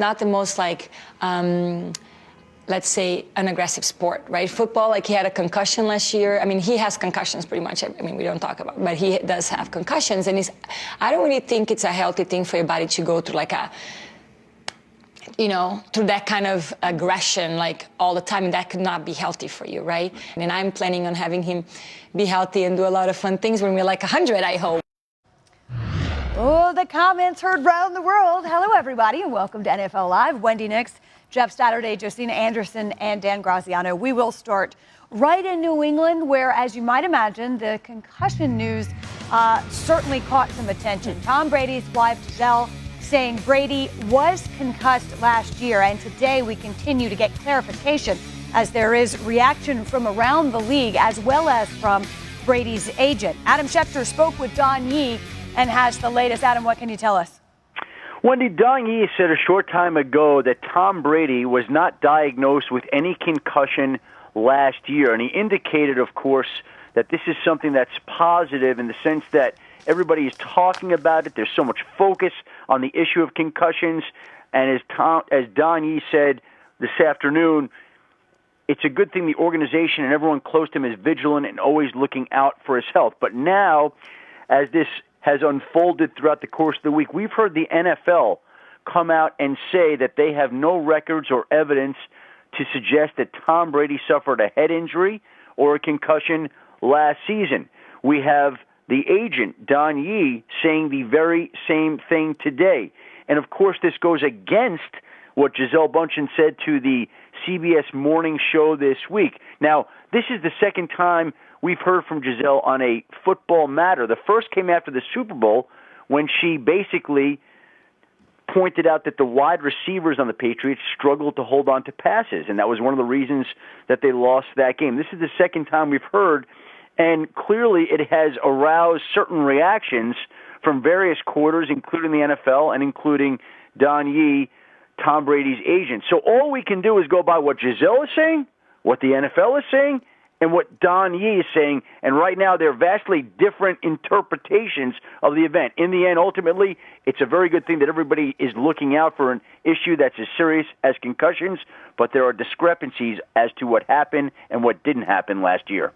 not the most like, let's say, an aggressive sport, right? Football, like he had a concussion last year. I mean, he has concussions pretty much. I mean, we don't talk about, but he does have concussions. And I don't really think it's a healthy thing for your body to go through like through that kind of aggression, like all the time. And that could not be healthy for you, right? And I'm planning on having him be healthy and do a lot of fun things when we're like 100, I hope. Oh, the comments heard around the world. Hello, everybody, and welcome to NFL Live. Wendy Nix, Jeff Saturday, Josina Anderson, and Dan Graziano. We will start right in New England, where, as you might imagine, the concussion news certainly caught some attention. Tom Brady's wife, Giselle, saying Brady was concussed last year, and today we continue to get clarification as there is reaction from around the league as well as from Brady's agent. Adam Schefter spoke with Don Yee and has the latest. Adam, what can you tell us? Wendy, Don Yee said a short time ago that Tom Brady was not diagnosed with any concussion last year, and he indicated, of course, that this is something that's positive in the sense that everybody is talking about it. There's so much focus on the issue of concussions, and as Don Yee said this afternoon, it's a good thing the organization and everyone close to him is vigilant and always looking out for his health. But now, as this has unfolded throughout the course of the week, we've heard the NFL come out and say that they have no records or evidence to suggest that Tom Brady suffered a head injury or a concussion last season. We have the agent, Don Yee, saying the very same thing today. And, of course, this goes against what Gisele Bündchen said to the CBS Morning Show this week. Now, this is the second time we've heard from Gisele on a football matter. The first came after the Super Bowl when she basically pointed out that the wide receivers on the Patriots struggled to hold on to passes, and that was one of the reasons that they lost that game. This is the second time we've heard, and clearly it has aroused certain reactions from various quarters, including the NFL and including Don Yee, Tom Brady's agent. So all we can do is go by what Gisele is saying, what the NFL is saying, and what Don Yee is saying, and right now they're vastly different interpretations of the event. In the end, ultimately, it's a very good thing that everybody is looking out for an issue that's as serious as concussions, but there are discrepancies as to what happened and what didn't happen last year.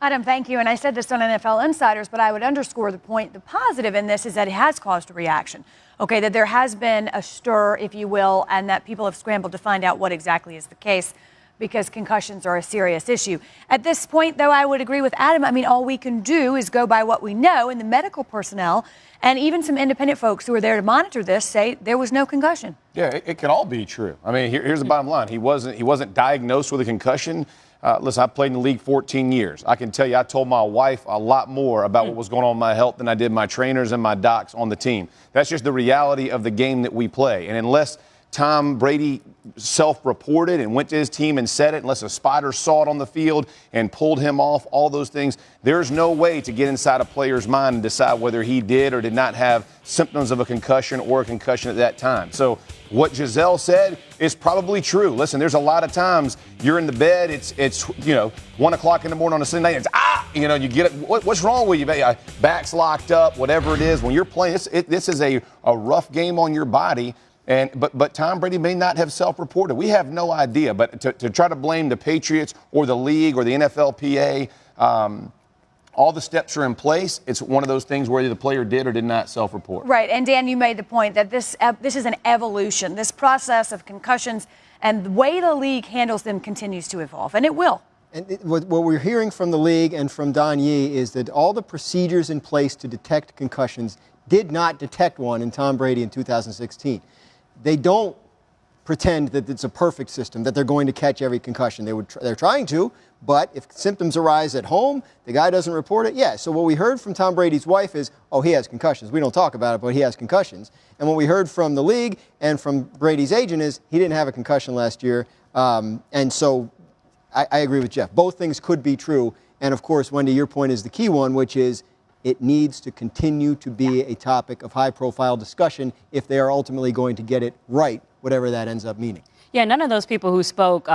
Adam, thank you. And I said this on NFL Insiders, but I would underscore the point. The positive in this is that it has caused a reaction. Okay, that there has been a stir, if you will, and that people have scrambled to find out what exactly is the case, because concussions are a serious issue. At this point, though, I would agree with Adam. I mean, all we can do is go by what we know, and the medical personnel and even some independent folks who are there to monitor this say there was no concussion. Yeah, it could all be true. I mean, here's the bottom line. He wasn't diagnosed with a concussion. Listen, I played in the league 14 years. I can tell you I told my wife a lot more about what was going on in my health than I did my trainers and my docs on the team. That's just the reality of the game that we play. And unless Tom Brady self-reported and went to his team and said it, unless a spotter saw it on the field and pulled him off, all those things, there's no way to get inside a player's mind and decide whether he did or did not have symptoms of a concussion or a concussion at that time. So what Gisele said is probably true. Listen, there's a lot of times you're in the bed, it's 1 o'clock in the morning on a Sunday night, you get it. What's wrong with you? Back's locked up, whatever it is. When you're playing, this is a rough game on your body. But Tom Brady may not have self-reported. We have no idea. But to try to blame the Patriots or the league or the NFLPA, all the steps are in place. It's one of those things where the player did or did not self-report. Right. And, Dan, you made the point that this is an evolution. This process of concussions and the way the league handles them continues to evolve, and it will. And what we're hearing from the league and from Don Yee is that all the procedures in place to detect concussions did not detect one in Tom Brady in 2016. They don't pretend that it's a perfect system, that they're going to catch every concussion. They're trying to, but if symptoms arise at home, the guy doesn't report it. Yeah, so what we heard from Tom Brady's wife is, he has concussions. We don't talk about it, but he has concussions. And what we heard from the league and from Brady's agent is he didn't have a concussion last year. And so I agree with Jeff. Both things could be true. And, of course, Wendy, your point is the key one, which is it needs to continue to be a topic of high-profile discussion if they are ultimately going to get it right, whatever that ends up meaning. Yeah, none of those people who spoke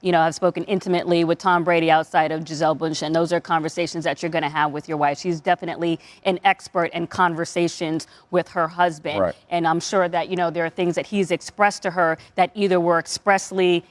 have spoken intimately with Tom Brady outside of Gisele Bündchen. And those are conversations that you're going to have with your wife. She's definitely an expert in conversations with her husband. Right. And I'm sure that, there are things that he's expressed to her that either were expressly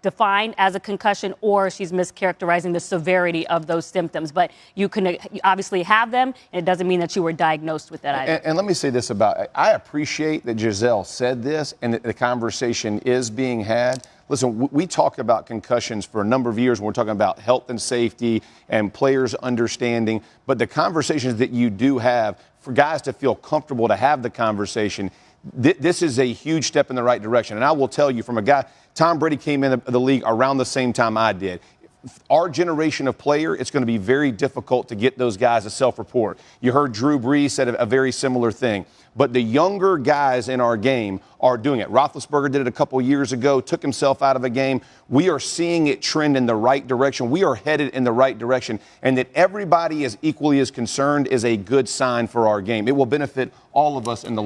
defined as a concussion, or she's mischaracterizing the severity of those symptoms. But you can obviously have them, and it doesn't mean that you were diagnosed with that either. And let me say this about, I appreciate that Gisele said this and that the conversation is being had. Listen, we talk about concussions for a number of years when we're talking about health and safety and players understanding, but the conversations that you do have, for guys to feel comfortable to have the conversation, this is a huge step in the right direction. And I will tell you, from a guy, Tom Brady came in the league around the same time I did. Our generation of player, it's going to be very difficult to get those guys to self-report. You heard Drew Brees said a very similar thing. But the younger guys in our game are doing it. Roethlisberger did it a couple years ago, took himself out of a game. We are seeing it trend in the right direction. We are headed in the right direction. And that everybody is equally as concerned is a good sign for our game. It will benefit all of us in the long run.